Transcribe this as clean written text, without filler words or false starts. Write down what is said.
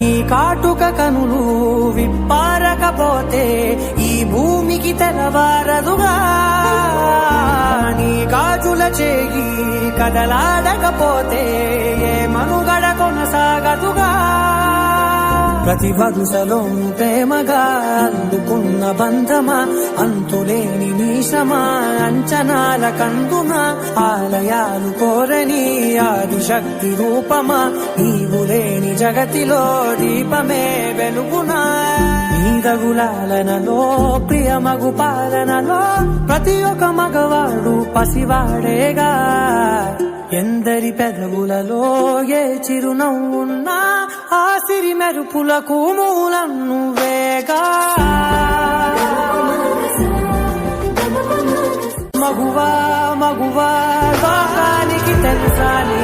ఈ కాటుక కనులు విప్పారకపోతే ఈ భూమికి తెలవారదుగా, నీ గాజుల చేయి కదలాడకపోతే ఏ మనుగడ కొనసాగదుగా. ప్రతి వరుసలో ప్రేమగా అందుకున్న బంధమా, అంతులేని నీశమా, అంచనాల కందుమా, ఆలయాలు కోరని ఆదిశక్తి రూపమా, నీవు లేని జగతిలో దీపమే వెలుగునా. నీదగులాలనలో ప్రియమగు పాలనలో ప్రతి ఒక్క మగవాడు పసివాడేగా. ఎందరి పెదవులలో ఏ చిరునవ్వున్నా ఆ సిరి మెరుపులకు మూలం నువ్వేగా. మగువా మగువా లోకానికి తెలుసా నీ